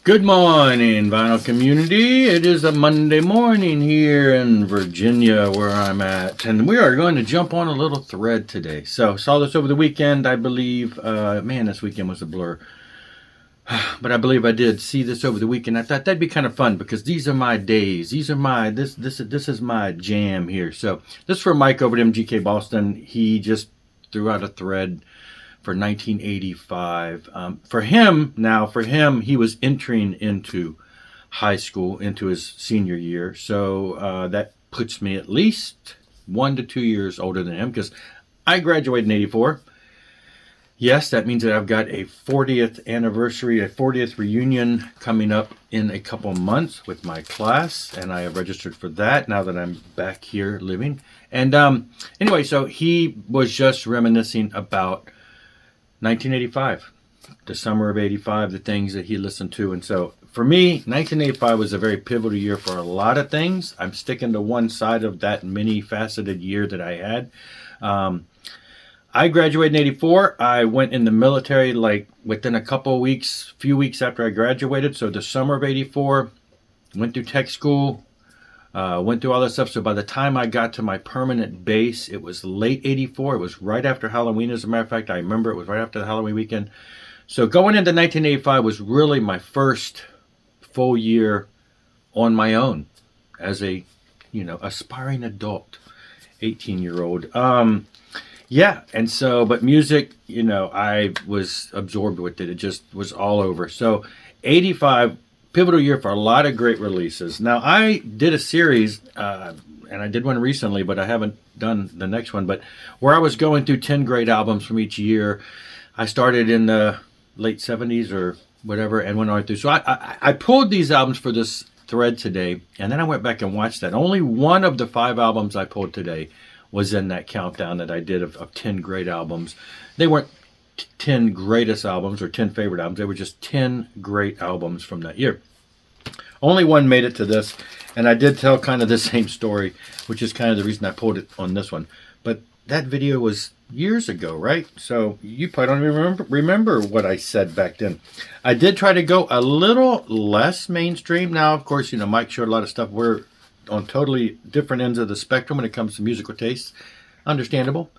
Good morning, vinyl community. It is a Monday morning here in Virginia where I'm at, and we are going to jump on a little thread today. So, saw this over the weekend, I believe. Man, this weekend was a blur. But I believe I did see this over the weekend. I thought that'd be kind of fun because these are my days. These are my this is my jam here. So, this is for Mike over at MGK Boston. He just threw out a thread for 1985. For him, he was entering into high school, into his senior year. So that puts me at least 1 to 2 years older than him because I graduated in 84. Yes, that means that I've got a 40th anniversary, a 40th reunion coming up in a couple months with my class, and I have registered for that now that I'm back here living. And anyway, so he was just reminiscing about 1985, the summer of 85, the things that he listened to. And so for me, 1985 was a very pivotal year for a lot of things. I'm sticking to one side of that many faceted year that I had. I graduated in 84. I went in the military like within a few weeks after I graduated. So the summer of 84, went through tech school, went through all that stuff. So by the time I got to my permanent base, it was late 84. It was right after Halloween. As a matter of fact, I remember it was right after the Halloween weekend. So going into 1985 was really my first full year on my own as a, aspiring adult, 18-year-old. Yeah. And so, but music, I was absorbed with it. It just was all over. So 85, pivotal year for a lot of great releases. Now, I did a series, and I did one recently, but I haven't done the next one, but where I was going through 10 great albums from each year. I started in the late 70s or whatever and went on through. So I pulled these albums for this thread today, and then I went back and watched that. Only one of the 5 albums I pulled today was in that countdown that I did of 10 great albums. They weren't 10 greatest albums or 10 favorite albums. They were just 10 great albums from that year. Only one made it to this, and I did tell kind of the same story, which is kind of the reason I pulled it on this one. But that video was years ago, right? So you probably don't even remember what I said back then. I did try to go a little less mainstream. Now, of course, Mike showed a lot of stuff. We're on totally different ends of the spectrum when it comes to musical tastes. Understandable.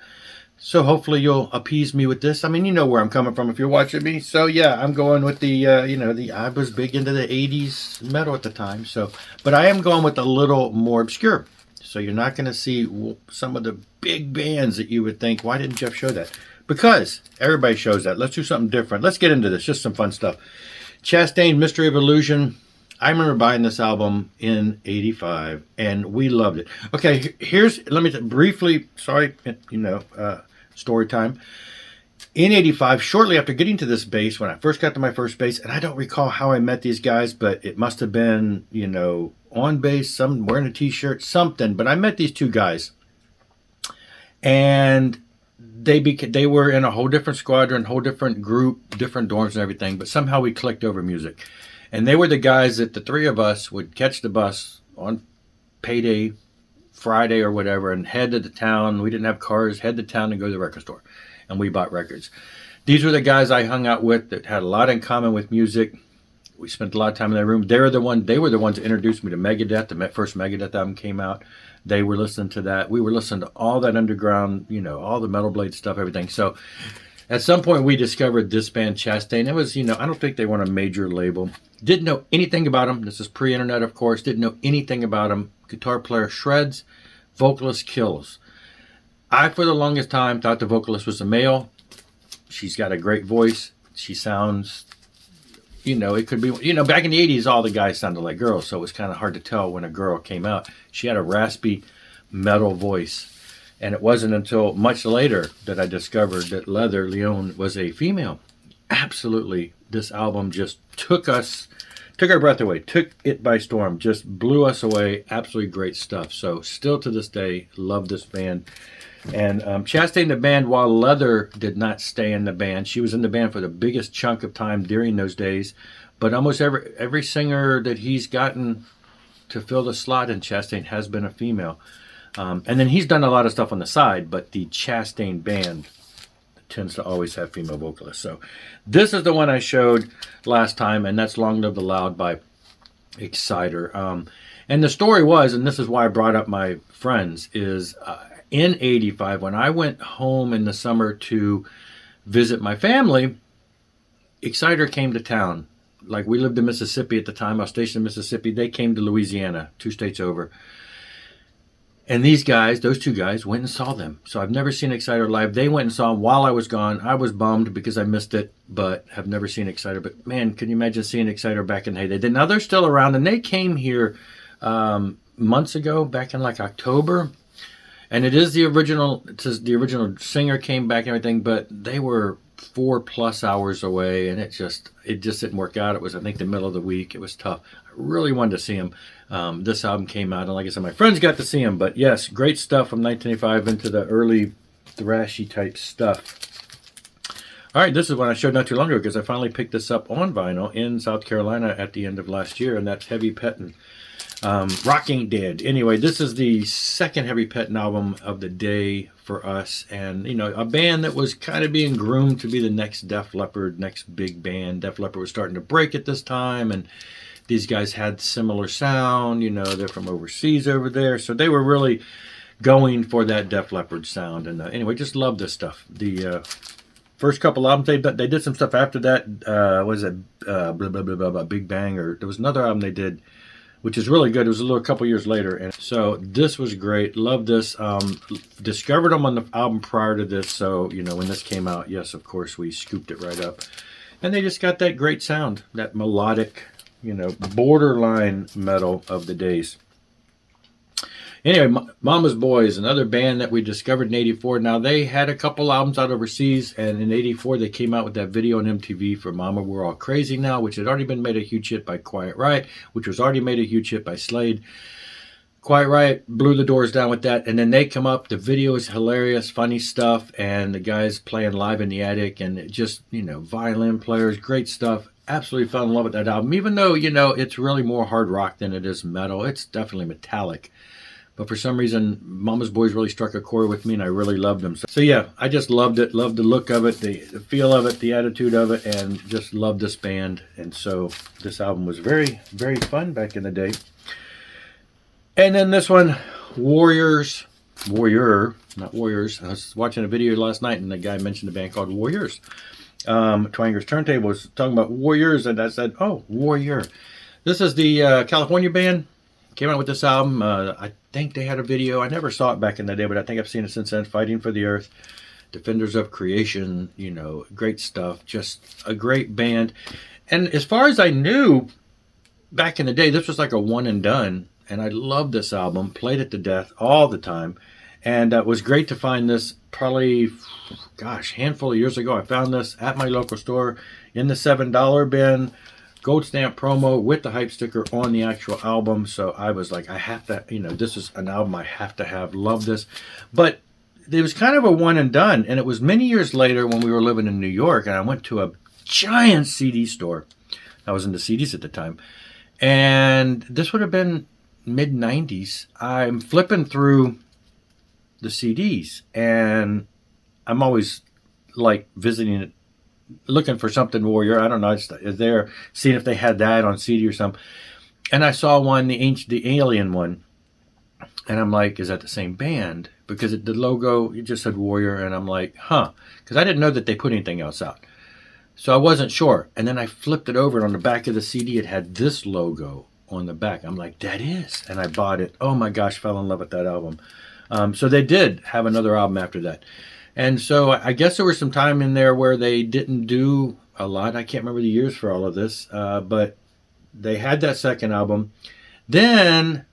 So hopefully you'll appease me with this. I mean, you know where I'm coming from if you're watching me. So yeah, I'm going with I was big into the 80s metal at the time. So, but I am going with a little more obscure. So you're not going to see some of the big bands that you would think, why didn't Jeff show that? Because everybody shows that. Let's do something different. Let's get into this. Just some fun stuff. Chastain, Mystery of Illusion. I remember buying this album in 85, and we loved it. Okay, let me briefly, story time. In 85, shortly after getting to this base, when I first got to my first base, and I don't recall how I met these guys, but it must have been, on base, some wearing a t-shirt, something. But I met these 2 guys, and they were in a whole different squadron, whole different group, different dorms and everything, but somehow we clicked over music. And they were the guys that the 3 of us would catch the bus on payday, Friday or whatever, and head to the town. We didn't have cars, head to town and go to the record store. And we bought records. These were the guys I hung out with that had a lot in common with music. We spent a lot of time in their room. They were the ones that introduced me to Megadeth. The first Megadeth album came out. They were listening to that. We were listening to all that underground, all the Metal Blade stuff, everything. So at some point we discovered this band Chastain. It was, I don't think they were on a major label. Didn't know anything about them. This is pre-internet, of course. Didn't know anything about them. Guitar player shreds, vocalist kills. I, for the longest time, thought the vocalist was a male. She's got a great voice. She sounds, it could be, back in the 80s, all the guys sounded like girls, so it was kind of hard to tell when a girl came out. She had a raspy metal voice. And it wasn't until much later that I discovered that Leather Leone was a female. Absolutely, this album just took our breath away, took it by storm, just blew us away. Absolutely great stuff. So still to this day, love this band. And Chastain, the band, while Leather did not stay in the band, she was in the band for the biggest chunk of time during those days. But almost every singer that he's gotten to fill the slot in Chastain has been a female. And then he's done a lot of stuff on the side, but the Chastain band tends to always have female vocalists. So this is the one I showed last time, and that's Long Live the Loud by Exciter. And the story was, and this is why I brought up my friends, is in 85, when I went home in the summer to visit my family, Exciter came to town. Like, we lived in Mississippi at the time. I was stationed in Mississippi. They came to Louisiana, 2 states over. And these guys, those 2 guys, went and saw them. So I've never seen Exciter live. They went and saw them while I was gone. I was bummed because I missed it, but have never seen Exciter. But man, can you imagine seeing Exciter back in the heyday? Now they're still around, and they came here months ago, back in like October. And it is the original. It says the original singer came back and everything, but they were 4+ hours away, and it just didn't work out. It was, I think, the middle of the week. It was tough. I really wanted to see them. This album came out, and like I said, my friends got to see them. But yes, great stuff from 1985 into the early thrashy type stuff. All right, this is one I showed not too long ago because I finally picked this up on vinyl in South Carolina at the end of last year, and that's Heavy Pettin'. Rock Ain't Dead. Anyway, this is the second Heavy Pettin' album of the day for us, and you know, a band that was kind of being groomed to be the next Def Leppard, next big band. Def Leppard was starting to break at this time, and these guys had similar sound. You know, they're from overseas over there, so they were really going for that Def Leppard sound. And anyway, just love this stuff. The first couple albums, they did some stuff after that. Was it blah, blah, blah, blah, blah, Big Bang, or there was another album they did, which is really good. It was a couple years later. And so this was great. Love this. Discovered them on the album prior to this. So, you know, when this came out, yes, of course, we scooped it right up. And they just got that great sound, that melodic, you know, borderline metal of the days. Anyway, Mama's Boys, another band that we discovered in 84. Now, they had a couple albums out overseas, and in 84, they came out with that video on MTV for Mama We're All Crazy Now, which had already been made a huge hit by Quiet Riot, which was already made a huge hit by Slade. Quiet Riot blew the doors down with that, and then they come up. The video is hilarious, funny stuff, and the guys playing live in the attic, and it just, you know, violin players, great stuff. Absolutely fell in love with that album, even though, you know, it's really more hard rock than it is metal. It's definitely metallic. But for some reason, Mama's Boys really struck a chord with me, and I really loved them. So yeah, I just loved it. Loved the look of it, the feel of it, the attitude of it, and just loved this band. And so this album was very, very fun back in the day. And then this one, Warrior, not Warriors. I was watching a video last night, and the guy mentioned a band called Warriors. Twanger's Turntable was talking about Warriors, and I said, oh, Warrior. This is the California band. Came out with this album. I think they had a video. I never saw it back in the day, but I think I've seen it since then. Fighting for the Earth, Defenders of Creation, you know, great stuff. Just a great band. And as far as I knew, back in the day, this was like a one and done. And I loved this album. Played it to death all the time. And it was great to find this probably, gosh, handful of years ago. I found this at my local store in the $7 bin. Gold stamp promo with the hype sticker on the actual album. So I was like, I have to, you know, this is an album I have to have. Love this. But it was kind of a one and done. And it was many years later when we were living in New York, and I went to a giant CD store. I was into CDs at the time. And this would have been mid-90s. I'm flipping through the CDs, and I'm always like visiting it, looking for something Warrior. I don't know, just is there, seeing if they had that on CD or something. And I saw one, the Alien one, and I'm like, is that the same band? Because the logo, it just said Warrior, and I'm like, huh, because I didn't know that they put anything else out. So I wasn't sure. And then I flipped it over, and on the back of the CD, it had this logo on the back. I'm like, that is. And I bought it. Oh my gosh, fell in love with that album. So they did have another album after that. And so I guess there was some time in there where they didn't do a lot. I can't remember the years for all of this, but they had that second album. Then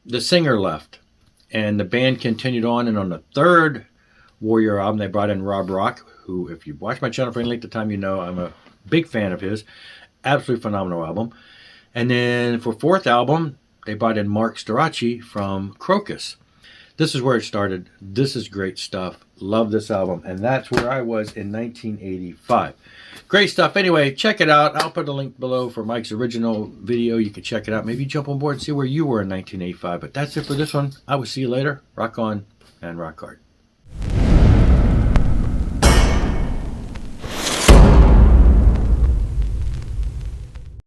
the singer left, and the band continued on. And on the third Warrior album, they brought in Rob Rock, who, if you watch my channel for any length of time, you know I'm a big fan of his. Absolutely phenomenal album. And then for fourth album, they brought in Mark Storace from Crocus. This is where it started. This is great stuff. Love this album. And that's where I was in 1985. Great stuff. Anyway, check it out. I'll put a link below for Mike's original video. You can check it out. Maybe jump on board and see where you were in 1985. But that's it for this one. I will see you later. Rock on and rock hard.